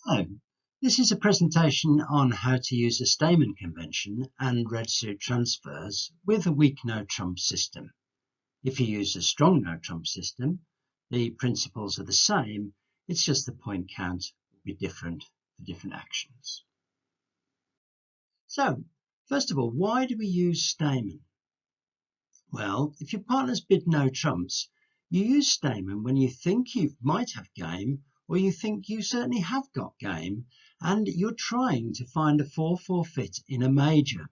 Hello, this is a presentation on how to use a Stayman convention and red suit transfers with a weak no-trump system. If you use a strong no-trump system, the principles are the same, it's just the point count will be different for different actions. So, first of all, why do we use Stayman? Well, if your partner's bid no trumps, you use Stayman when you think you might have game, or you think you certainly have got game, and you're trying to find a 4-4 fit in a major.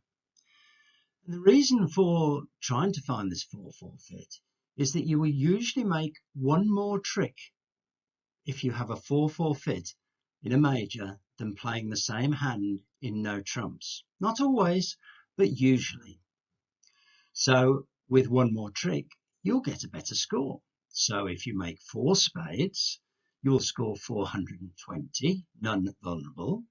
And the reason for trying to find this 4-4 fit is that you will usually make one more trick if you have a 4-4 fit in a major than playing the same hand in no trumps. Not always, but usually. So with one more trick, you'll get a better score. So if you make 4 spades, you'll score 420, none vulnerable.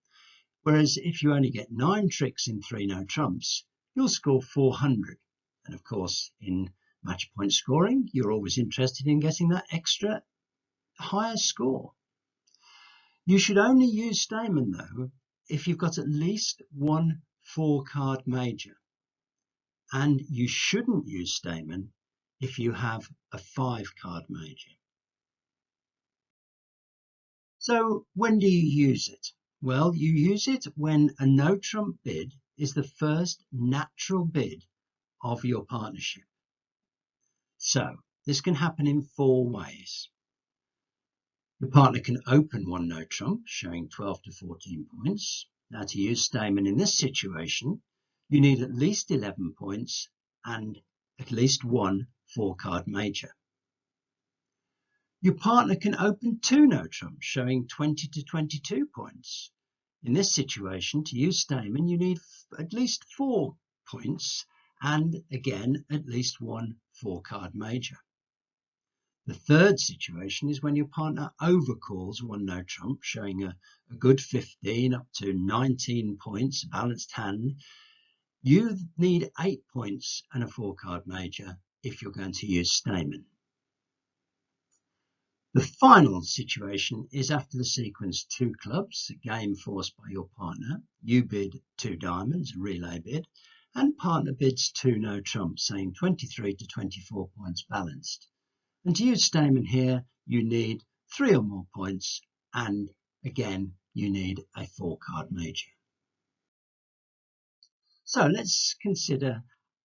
Whereas if you only get 9 tricks in 3 no trumps, you'll score 400. And of course, in match point scoring, you're always interested in getting that extra higher score. You should only use Stayman though if you've got at least one 4-card major. And you shouldn't use Stayman if you have a 5-card major. So when do you use it? Well, you use it when a no-trump bid is the first natural bid of your partnership. So this can happen in 4 ways. The partner can open one no-trump, showing 12 to 14 points. Now to use Stayman in this situation, you need at least 11 points and at least one 4-card major. Your partner can open 2 no-trumps, showing 20 to 22 points. In this situation, to use Stayman, you need at least 4 points and, again, at least one 4-card major. The third situation is when your partner overcalls one no-trump, showing a good 15 up to 19 points, a balanced hand. You need 8 points and a 4-card major if you're going to use Stayman. The final situation is after the sequence 2 clubs, a game forced by your partner. You bid 2 diamonds, a relay bid, and partner bids 2 no trumps, saying 23 to 24 points balanced. And to use Stayman here, you need 3 or more points, and again, you need a 4-card major. So let's consider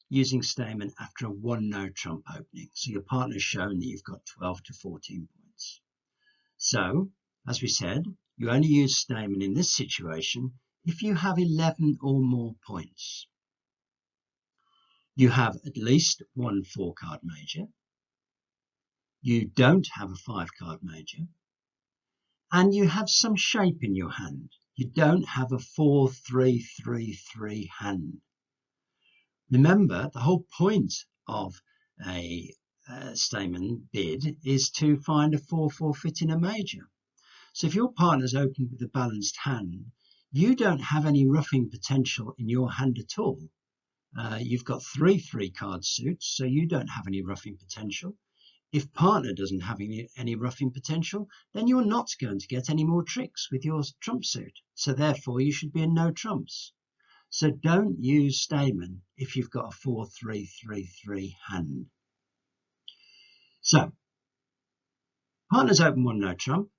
using Stayman after a 1 no trump opening. So your partner's shown that you've got 12 to 14 points. So, as we said, you only use Stayman in this situation if you have 11 or more points. You have at least one 4-card major. You don't have a 5-card major. And you have some shape in your hand. You don't have a 4-3-3-3 hand. Remember, the whole point of a Stayman bid is to find a 4-4 fit in a major. So if your partner's opened with a balanced hand, you don't have any roughing potential in your hand at all. You've got 3 3-card suits, so you don't have any roughing potential. If partner doesn't have any roughing potential, then you're not going to get any more tricks with your trump suit. So therefore, you should be in no trumps. So don't use Stayman if you've got a 4-3-3-3 hand. So, partner's open 1 no trump.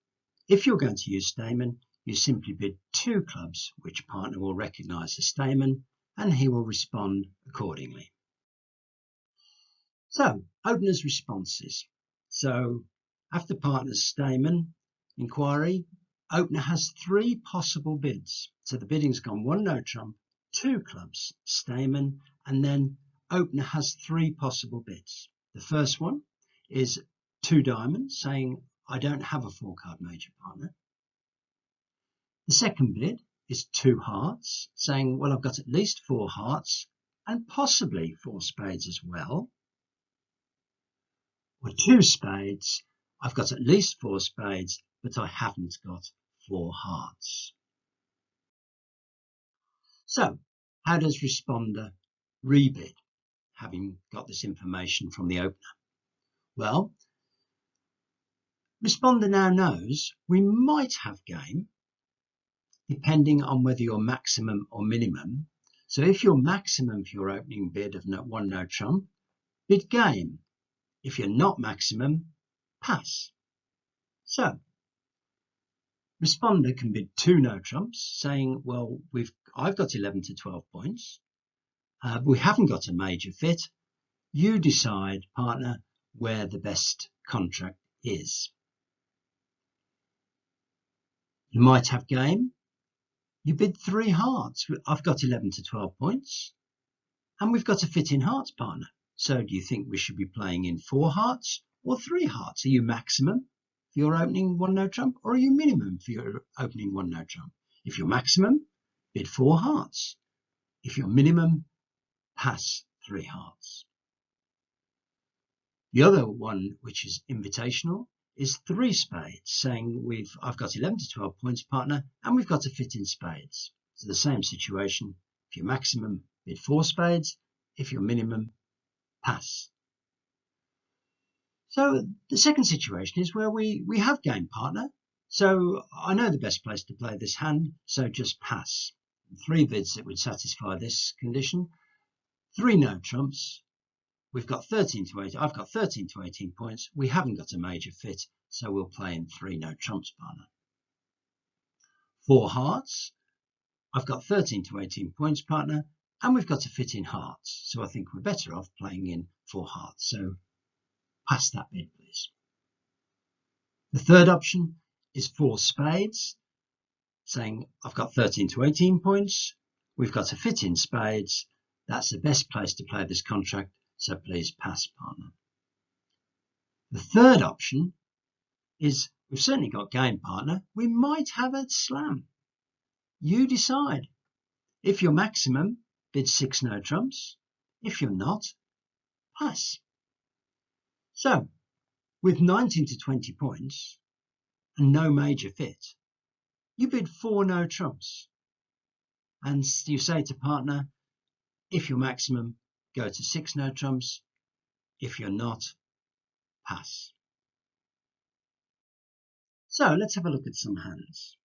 If you're going to use Stayman, you simply bid 2 clubs, which partner will recognise as Stayman, and he will respond accordingly. So, opener's responses. So, after partner's Stayman inquiry, opener has 3 possible bids. So the bidding's gone 1 no trump, 2 clubs, Stayman, and then opener has 3 possible bids. The first one is 2 diamonds, saying, I don't have a 4-card major, partner. The second bid is 2 hearts, saying, well, I've got at least 4 hearts and possibly 4 spades as well. Or 2 spades, I've got at least 4 spades, but I haven't got 4 hearts. So, how does responder rebid, having got this information from the opener? Well, responder now knows we might have game, depending on whether you're maximum or minimum. So if you're maximum for your opening bid of one no trump, bid game. If you're not maximum, pass. So responder can bid 2 no trumps, saying, well, I've got 11 to 12 points. We haven't got a major fit. You decide, partner, where the best contract is. You might have game. You bid 3 hearts. I've got 11 to 12 points. And we've got a fit in hearts, partner. So do you think we should be playing in 4 hearts or 3 hearts? Are you maximum for your opening 1 no trump, or are you minimum for your opening 1 no trump? If you're maximum, bid 4 hearts. If you're minimum, pass 3 hearts. The other one, which is invitational, is 3 spades, saying I've got 11 to 12 points, partner, and we've got a fit in spades. So the same situation. If you're maximum, bid 4 spades. If you're minimum, pass. So the second situation is where we have game, partner. So I know the best place to play this hand, so just pass. 3 bids that would satisfy this condition. 3 no trumps. We've got 13 to 18. I've got 13 to 18 points. We haven't got a major fit, so we'll play in 3 no trumps, partner. 4 hearts. I've got 13 to 18 points, partner, and we've got a fit in hearts. So I think we're better off playing in 4 hearts. So pass that bid, please. The third option is 4 spades, saying I've got 13 to 18 points. We've got a fit in spades. That's the best place to play this contract. So please pass, partner. The third option is we've certainly got game, partner. We might have a slam. You decide. If you're maximum, bid 6 no trumps. If you're not, pass. So with 19 to 20 points and no major fit, you bid 4 no trumps. And you say to partner, if you're maximum, go to 6 no trumps. If you're not, pass. So let's have a look at some hands.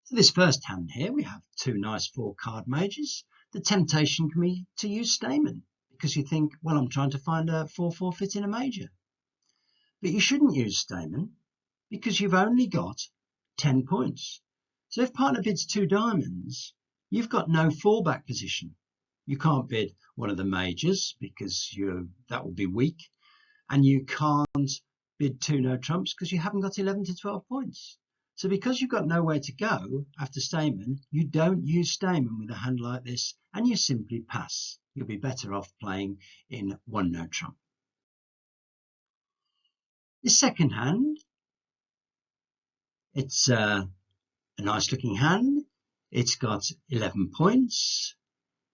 So this first hand here, we have 2 nice 4-card majors. The temptation can be to use Stayman because you think, well, I'm trying to find a 4-4 fit in a major. But you shouldn't use Stayman because you've only got 10 points. So if partner bids 2 diamonds, you've got no fallback position. You can't bid one of the majors because that would be weak. And you can't bid 2 no trumps because you haven't got 11 to 12 points. So because you've got nowhere to go after Stayman, you don't use Stayman with a hand like this, and you simply pass. You'll be better off playing in 1 no trump. The second hand, it's a nice looking hand. It's got 11 points.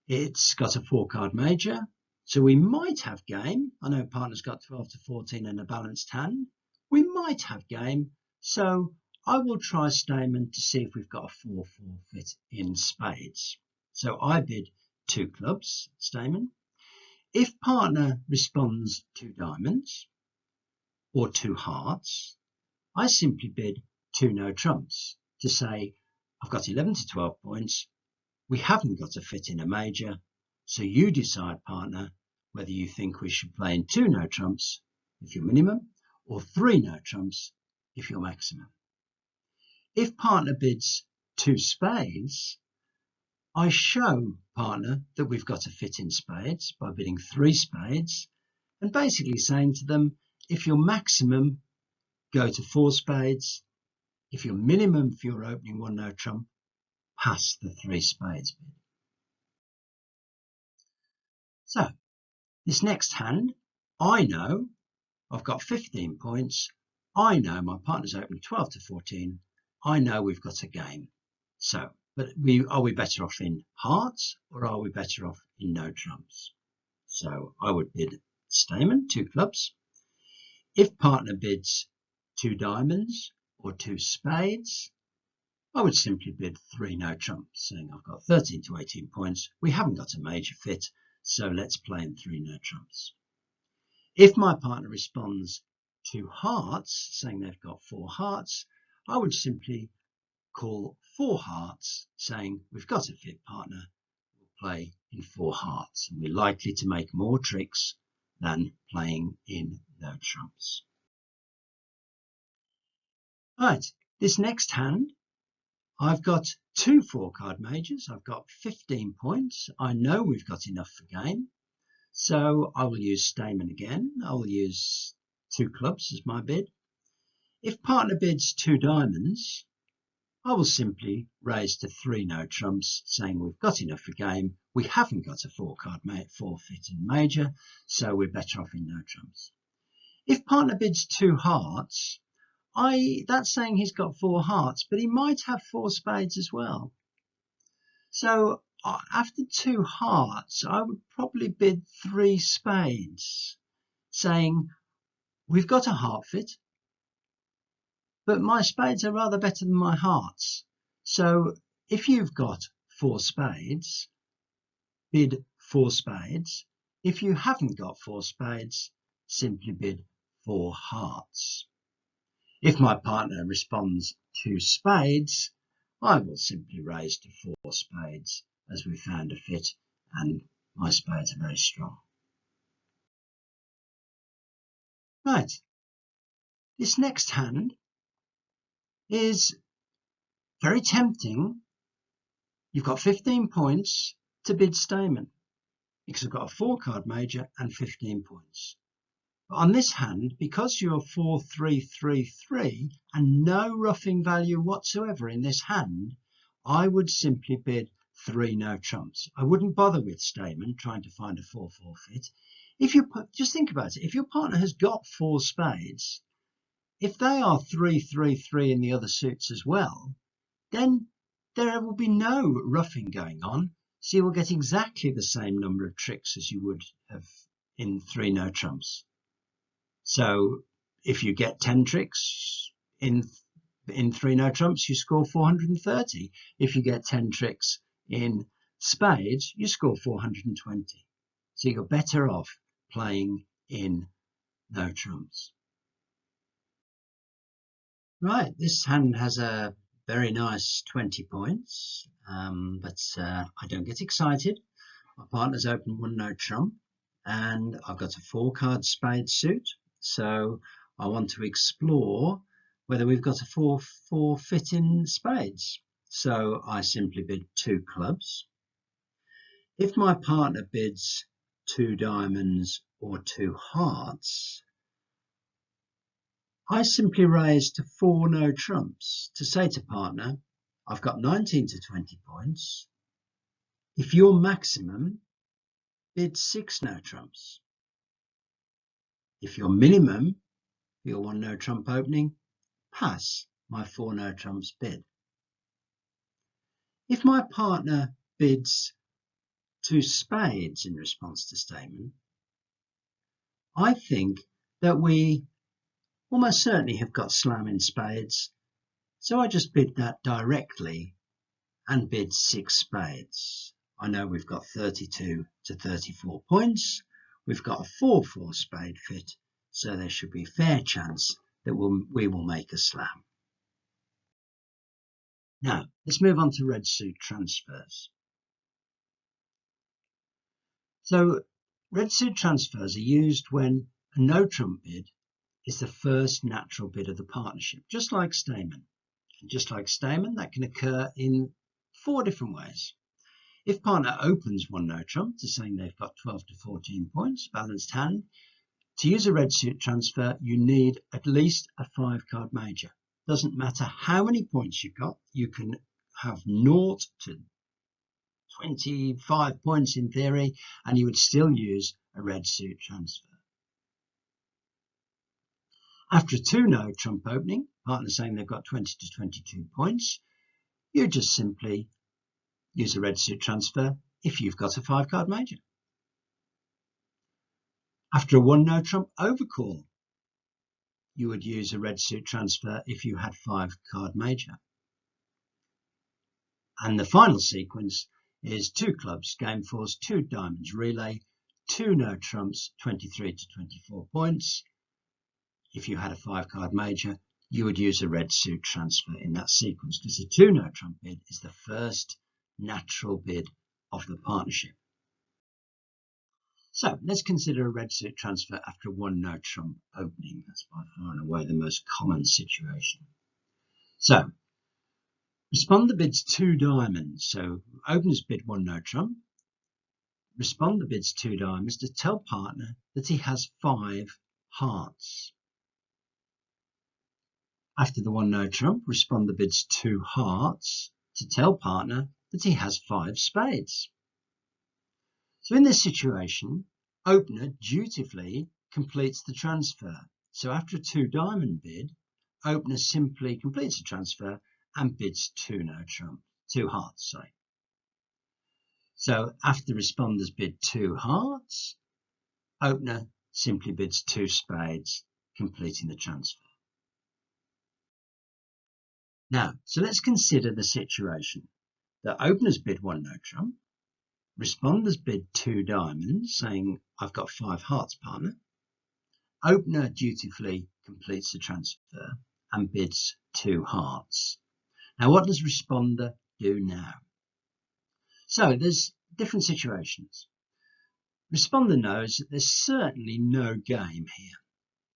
It's got a 4-card major. So we might have game. I know partner's got 12 to 14 and a balanced hand. We might have game. So I will try Stayman to see if we've got a 4-4 fit in spades. So I bid 2 clubs, Stayman. If partner responds 2 diamonds or 2 hearts, I simply bid 2 no trumps to say I've got 11 to 12 points. We haven't got a fit in a major. So you decide, partner, whether you think we should play in 2 no trumps if you're minimum or 3 no trumps if you're maximum. If partner bids 2 spades, I show partner that we've got a fit in spades by bidding 3 spades and basically saying to them, if you're maximum, go to 4 spades. If you're minimum for your opening 1 no trump, pass the 3 spades bid. So this next hand, I know I've got 15 points. I know my partner's opening 12 to 14. I know we've got a game. So, but are we better off in hearts or are we better off in no trumps? So I would bid Stayman, 2 clubs. If partner bids 2 diamonds or 2 spades, I would simply bid 3 no trumps, saying I've got 13 to 18 points. We haven't got a major fit, so let's play in 3 no trumps. If my partner responds 2 hearts, saying they've got 4 hearts, I would simply call 4 hearts, saying we've got a fit partner, we'll play in 4 hearts, and we're likely to make more tricks than playing in no trumps. Right, this next hand, I've got 2 4-card majors. I've got 15 points. I know we've got enough for game, so I will use Stayman again. I will use 2 clubs as my bid. If partner bids 2 diamonds, I will simply raise to 3 no trumps, saying we've got enough for game. We haven't got a 4-card forfeiting major, so we're better off in no trumps. If partner bids 2 hearts, that's saying he's got 4 hearts, but he might have 4 spades as well. So after 2 hearts, I would probably bid 3 spades, saying we've got a heart fit, but my spades are rather better than my hearts. So if you've got 4 spades, bid 4 spades. If you haven't got 4 spades, simply bid 4 hearts. If my partner responds 2 spades, I will simply raise to 4 spades as we found a fit and my spades are very strong. Right, this next hand is very tempting. You've got 15 points to bid Stayman because I've got a 4-card major and 15 points. But on this hand, because you're 4-3-3-3 and no roughing value whatsoever in this hand, I would simply bid 3 no trumps. I wouldn't bother with Stayman trying to find a 4-4 fit. If you just think about it, if your partner has got 4 spades, if they are 3-3-3 in the other suits as well, then there will be no roughing going on. So you will get exactly the same number of tricks as you would have in 3 no trumps. So if you get 10 tricks in 3 no trumps, you score 430. If you get 10 tricks in spades, you score 420. So you're better off playing in no trumps. Right, this hand has a very nice 20 points, but I don't get excited. My partner's opened 1 no trump, and I've got a 4-card spade suit, so I want to explore whether we've got a 4-4 fit in spades. So I simply bid 2 clubs. If my partner bids 2 diamonds or 2 hearts, I simply raise to 4 no trumps to say to partner, I've got 19 to 20 points. If your maximum, bid 6 no trumps. If your minimum, your 1 no trump opening, pass my 4 no trumps bid. If my partner bids 2 spades in response to Stayman, I think that we almost certainly have got slam in spades, so I just bid that directly and bid 6 spades. I know we've got 32 to 34 points. We've got a 4-4 spade fit, so there should be a fair chance that we will make a slam. Now, let's move on to red suit transfers. So, red suit transfers are used when a no trump bid is the first natural bid of the partnership, just like Stayman. And just like Stayman, that can occur in 4 different ways. If partner opens 1 no trump to saying they've got 12 to 14 points, balanced hand, to use a red suit transfer, you need at least a 5-card major. Doesn't matter how many points you've got, you can have 0 to 25 points in theory, and you would still use a red suit transfer. After a 2 no trump opening, partner saying they've got 20 to 22 points, you just simply use a red suit transfer if you've got a 5-card major. After a 1 no trump overcall, you would use a red suit transfer if you had 5-card major. And the final sequence is 2 clubs, game force, 2 diamonds, relay, 2 no trumps, 23 to 24 points. If you had a 5-card major, you would use a red suit transfer in that sequence, because the 2 no trump bid is the first natural bid of the partnership. So let's consider a red suit transfer after a 1 no trump opening. That's by far and away the most common situation. So responder bids 2 diamonds. So openers bid 1 no trump. Responder bids 2 diamonds to tell partner that he has 5 hearts. After the 1 no trump, responder bids 2 hearts to tell partner that he has 5 spades. So in this situation, opener dutifully completes the transfer. So after a 2 diamond bid, opener simply completes the transfer and bids 2 no trump, 2 hearts, sorry. So after responders bid 2 hearts, opener simply bids 2 spades, completing the transfer. Now, so let's consider the situation. The openers bid 1 no trump, responders bid 2 diamonds, saying, I've got 5 hearts, partner. Opener dutifully completes the transfer and bids 2 hearts. Now, what does responder do now? So there's different situations. Responder knows that there's certainly no game here.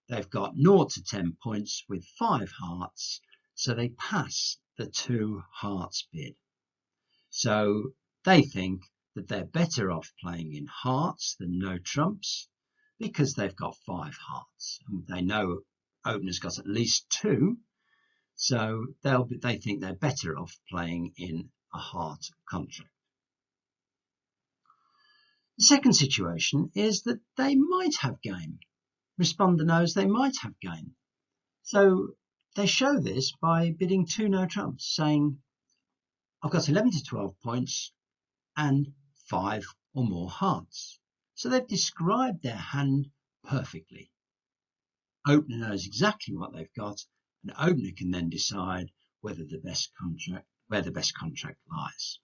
They've got 0 to 10 points with 5 hearts, so they pass the 2 hearts bid. So they think that they're better off playing in hearts than no trumps because they've got 5 hearts. And they know opener's got at least 2, so they think they're better off playing in a heart contract. The second situation is that they might have game. Responder knows they might have game. So they show this by bidding 2 no trumps, saying, I've got 11 to 12 points and 5 or more hearts. So they've described their hand perfectly. Opener knows exactly what they've got, and opener can then decide where the best contract lies.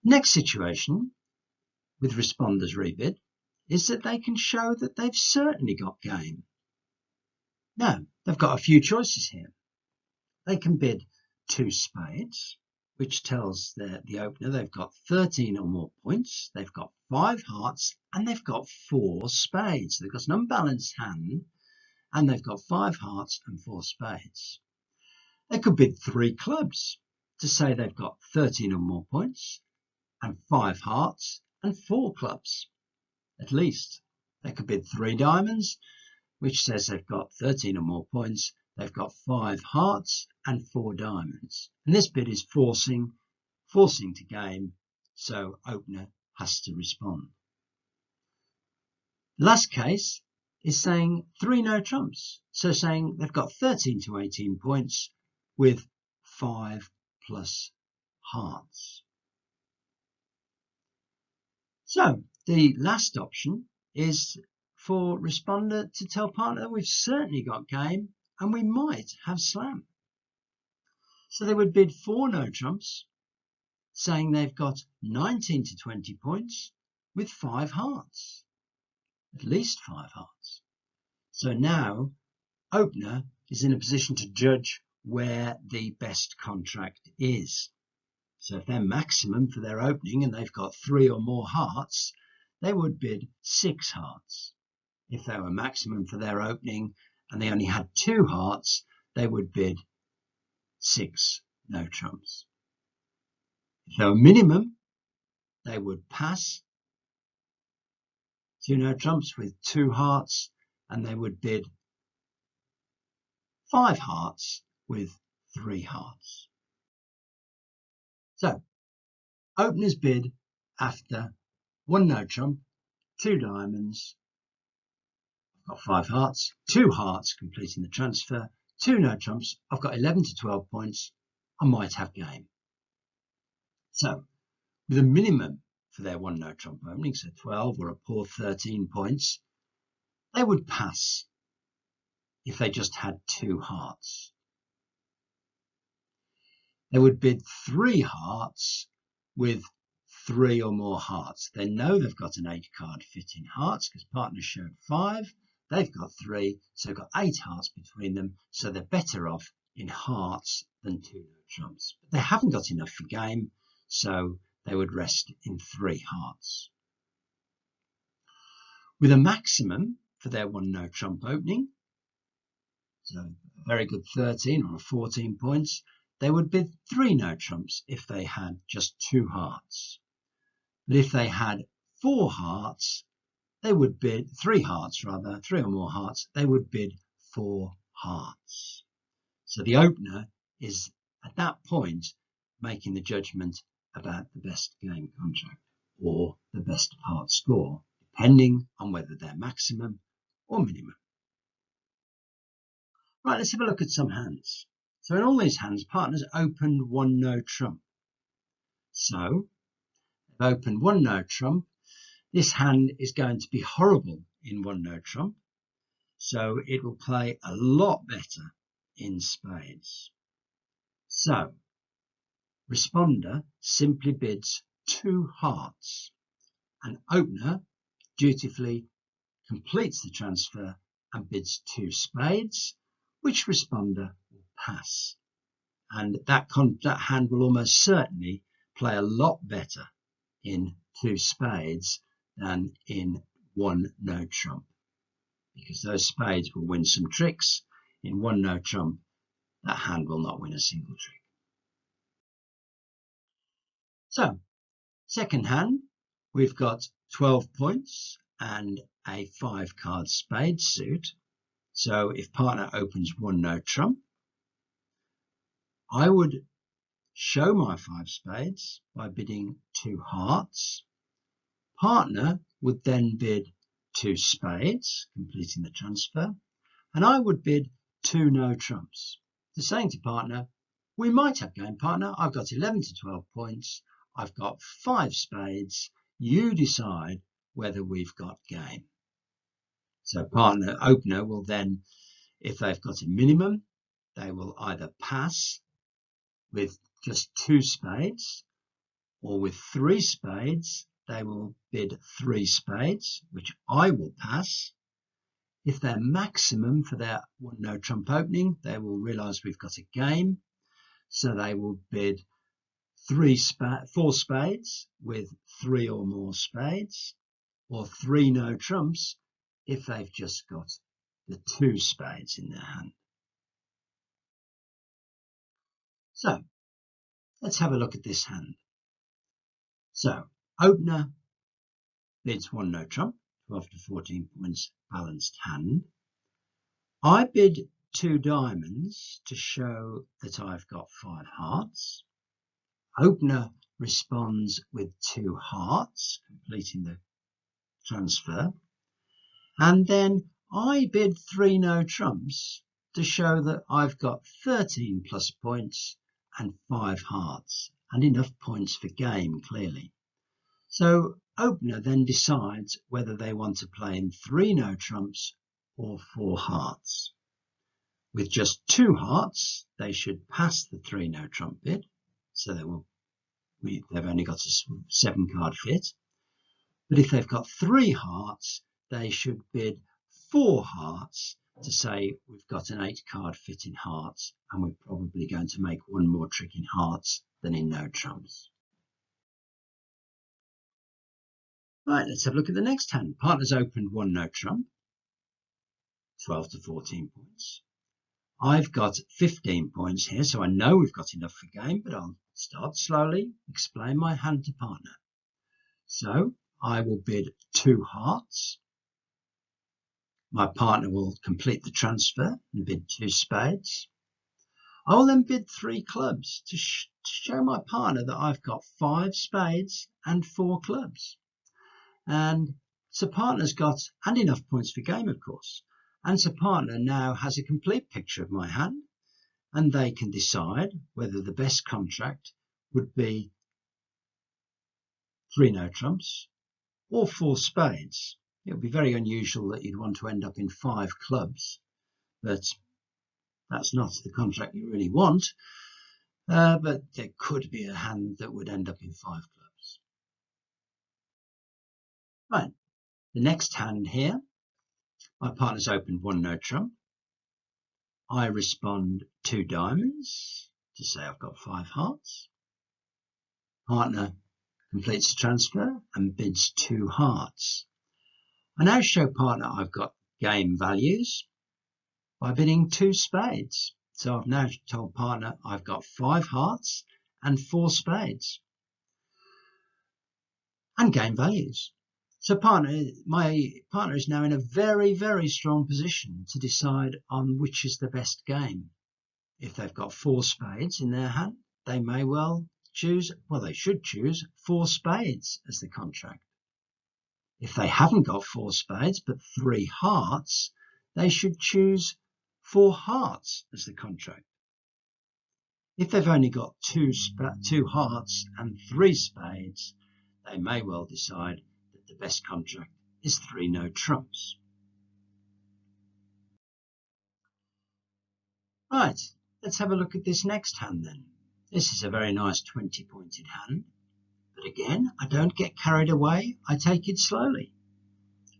Next situation with responders rebid is that they can show that they've certainly got game. Now, they've got a few choices here. They can bid 2 spades, which tells the opener they've got 13 or more points, they've got 5 hearts, and they've got 4 spades. They've got an unbalanced hand, and they've got 5 hearts and 4 spades. They could bid 3 clubs to say they've got 13 or more points, and 5 hearts and 4 clubs, at least. They could bid 3 diamonds, which says they've got 13 or more points, they've got 5 hearts and 4 diamonds. And this bid is forcing to game, so opener has to respond. The last case is saying 3 no trumps, so saying they've got 13 to 18 points with 5 plus hearts. So the last option is for responder to tell partner we've certainly got game and we might have slam. So they would bid 4 no trumps, saying they've got 19 to 20 points with 5 hearts, at least 5 hearts. So now opener is in a position to judge where the best contract is. So if they're maximum for their opening and they've got 3 or more hearts, they would bid 6 hearts. If they were maximum for their opening and they only had 2 hearts, they would bid 6 no trumps. If they were minimum, they would pass 2 no trumps with 2 hearts, and they would bid 5 hearts with 3 hearts. So openers bid after 1 no trump, 2 diamonds, I've got 5 hearts, 2 hearts completing the transfer, 2 no trumps, I've got 11 to 12 points, I might have game. So with a minimum for their 1 no trump opening, so 12 or a poor 13 points, they would pass if they just had 2 hearts. They would bid 3 hearts with 3 or more hearts. They know they've got an 8 card fit in hearts because partner showed 5. They've got 3, so they've got 8 hearts between them, so they're better off in hearts than 2 no trumps. But they haven't got enough for game, so they would rest in 3 hearts. With a maximum for their 1 no trump opening, so a very good 13 or 14 points, they would bid 3 no trumps if they had just 2 hearts. But if they had 4 hearts, they would bid 3 hearts rather, 3 or more hearts, they would bid 4 hearts. So the opener is at that point making the judgment about the best game contract or the best part score, depending on whether they're maximum or minimum. Right, let's have a look at some hands. So in all these hands, partners opened 1 no trump. So they've opened 1 no trump. This hand is going to be horrible in 1 no trump, so it will play a lot better in spades. So responder simply bids 2 hearts, and opener dutifully completes the transfer and bids 2 spades, which responder will pass. And that hand will almost certainly play a lot better in 2 spades than in 1 no trump, because those spades will win some tricks. In 1 no trump, that hand will not win a single trick. So, second hand, we've got 12 points and a 5 card spade suit. So if partner opens 1 no trump, I would show my 5 spades by bidding 2 hearts. Partner would then bid 2 spades, completing the transfer, and I would bid 2 no trumps. So saying to partner, we might have game, partner. I've got 11 to 12 points. I've got 5 spades. You decide whether we've got game. So partner opener will then, if they've got a minimum, they will either pass with just 2 spades, or with 3 spades, they will bid 3 spades, which I will pass. If they're maximum for their 1 no trump opening, they will realise we've got a game, so they will bid 4 spades with 3 or more spades, or 3 no trumps if they've just got the 2 spades in their hand. So let's have a look at this hand. So opener bids 1 no trump, 12 to 14 points, balanced hand. I bid 2 diamonds to show that I've got 5 hearts. Opener responds with 2 hearts, completing the transfer. And then I bid 3 no trumps to show that I've got 13 plus points and 5 hearts, and enough points for game, clearly. So opener then decides whether they want to play in 3 no trumps or 4 hearts. With just 2 hearts, they should pass the 3 no trump bid, so they've only got a 7 card fit. But if they've got 3 hearts, they should bid 4 hearts to say we've got an 8 card fit in hearts, and we're probably going to make 1 more trick in hearts than in no trumps. Right, let's have a look at the next hand. Partner's opened 1 no trump, 12 to 14 points. I've got 15 points here, so I know we've got enough for game, but I'll start slowly, explain my hand to partner. So I will bid 2 hearts. My partner will complete the transfer and bid 2 spades. I will then bid 3 clubs to show my partner that I've got 5 spades and 4 clubs. And so partner's got, and enough points for game, of course. And so partner now has a complete picture of my hand, and they can decide whether the best contract would be 3 no trumps or 4 spades. It would be very unusual that you'd want to end up in 5 clubs, but that's not the contract you really want. But there could be a hand that would end up in 5 clubs. Right, the next hand here, My partner's opened one no trump. I respond 2 diamonds to say I've got 5 hearts. Partner completes the transfer and bids 2 hearts. I now show partner I've got game values by bidding 2 spades. So I've now told partner I've got 5 hearts and 4 spades. And game values. So my partner is now in a very, very strong position to decide on which is the best game. If they've got 4 spades in their hand, they may well choose, well, they should choose 4 spades as the contract. If they haven't got 4 spades but 3 hearts, they should choose 4 hearts as the contract. If they've only got 2 hearts and 3 spades, they may well decide that the best contract is 3 no trumps. Right, let's have a look at this next hand then. This is a very nice 20-pointed hand, but again, I don't get carried away, I take it slowly.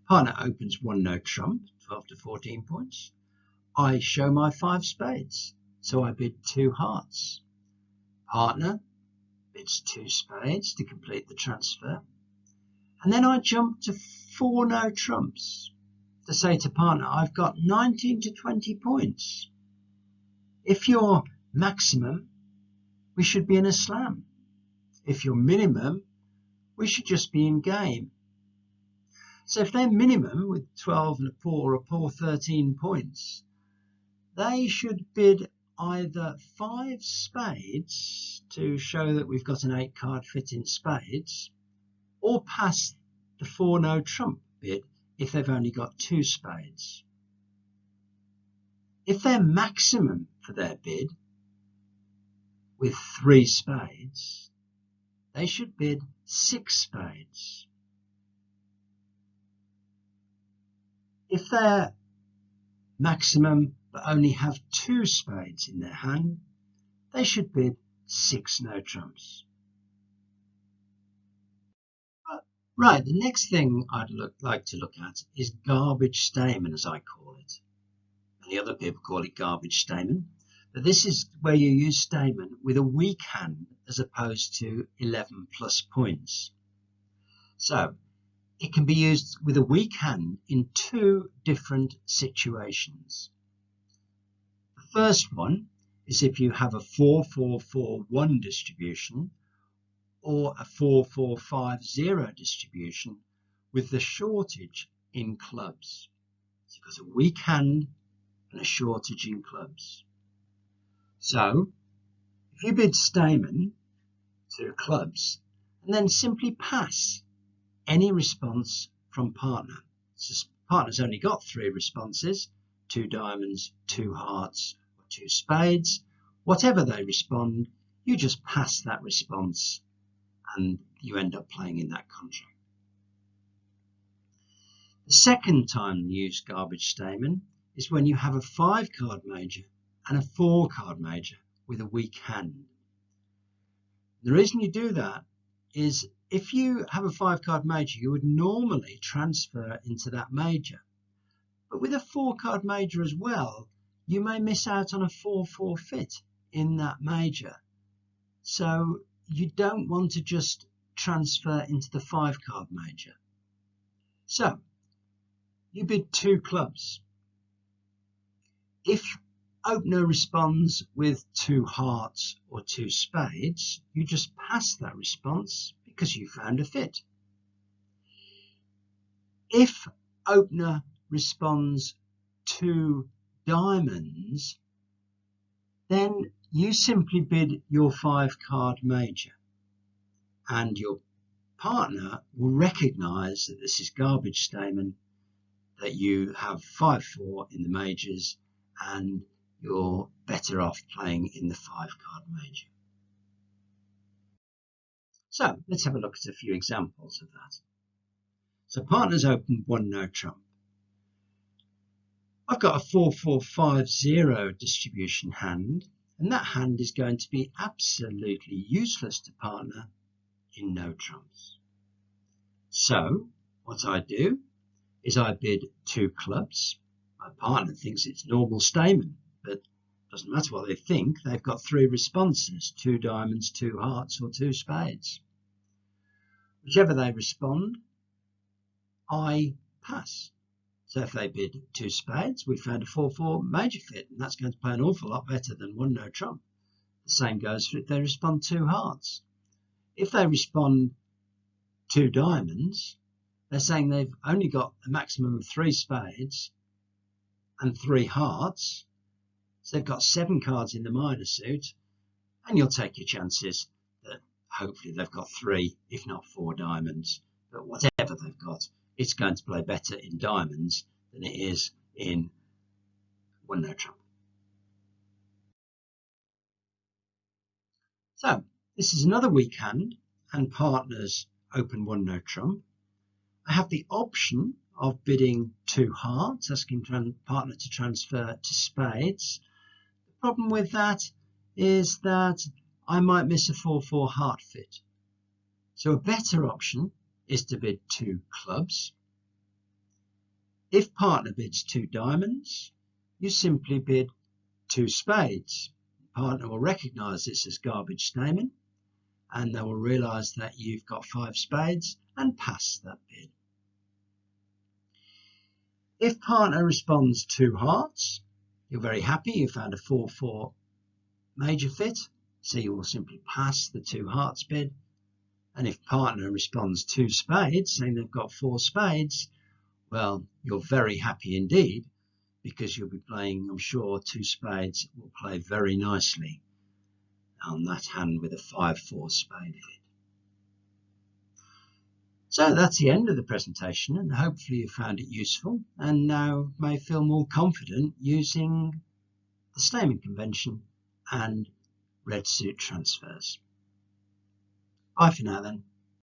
Partner opens 1 no trump, 12 to 14 points. I show my 5 spades, so I bid 2 hearts. Partner bids 2 spades to complete the transfer. And then I jump to 4 no trumps to say to partner, I've got 19 to 20 points. If you're maximum, we should be in a slam. If you're minimum, we should just be in game. So if they're minimum with 12 and a poor 13 points, they should bid either 5 spades to show that we've got an 8-card fit in spades, or pass the 4 no trump bid if they've only got 2 spades. If they're maximum for their bid with 3 spades, they should bid 6 spades. If they're maximum but only have 2 spades in their hand, they should bid 6 no trumps. Right, the next thing I'd like to look at is garbage Stayman, as I call it. Many other people call it garbage Stayman, but this is where you use Stayman with a weak hand as opposed to 11 plus points. So it can be used with a weak hand in 2 different situations. The first one is if you have a 4-4-4-1 distribution or a 4-4-5-0 distribution with the shortage in clubs. So you've got a weak hand and a shortage in clubs. So if you bid Stayman to clubs and then simply pass any response from partner. So partner's only got 3 responses, 2 diamonds, 2 hearts, or 2 spades. Whatever they respond, you just pass that response and you end up playing in that contract. The second time you use garbage Stayman is when you have a 5-card major and a 4-card major with a weak hand. The reason you do that is if you have a 5-card major, you would normally transfer into that major. But with a 4-card major as well, you may miss out on a 4-4 fit in that major. So you don't want to just transfer into the 5-card major. So you bid 2 clubs. If opener responds with 2 hearts or 2 spades, you just pass that response because you found a fit. If opener responds 2 diamonds, then you simply bid your 5-card major, and your partner will recognise that this is garbage Stayman, that you have 5-4 in the majors, and you're better off playing in the 5-card major. So let's have a look at a few examples of that. So partners open 1 no trump. I've got a 4-4-5-0 distribution hand, and that hand is going to be absolutely useless to partner in no trumps. So what I do is I bid 2 clubs. My partner thinks it's normal Stayman, but it doesn't matter what they think. They've got 3 responses: 2 diamonds, 2 hearts, or 2 spades. Whichever they respond, I pass. So if they bid 2 spades, we found a 4-4 major fit, and that's going to play an awful lot better than 1 no trump. The same goes for if they respond 2 hearts. If they respond 2 diamonds, they're saying they've only got a maximum of 3 spades and 3 hearts. So they've got 7 cards in the minor suit, and you'll take your chances that hopefully they've got 3, if not 4 diamonds. But whatever they've got, it's going to play better in diamonds than it is in 1 no trump. So this is another weak hand, and partners open 1 no trump. I have the option of bidding 2 hearts, asking partner to transfer to spades. The problem with that is that I might miss a 4-4 heart fit. So a better option is to bid 2 clubs. If partner bids 2 diamonds, you simply bid 2 spades. Partner will recognise this as garbage Stayman, and they will realise that you've got 5 spades and pass that bid. If partner responds 2 hearts, you're very happy, you found a 4-4 major fit, so you will simply pass the 2 hearts bid. And if partner responds 2 spades, saying they've got 4 spades, well, you're very happy indeed, because you'll be playing, I'm sure, 2 spades will play very nicely on that hand with a 5-4 spade fit. So that's the end of the presentation, and hopefully you found it useful and now may feel more confident using the Stayman convention and red suit transfers. Bye for now then.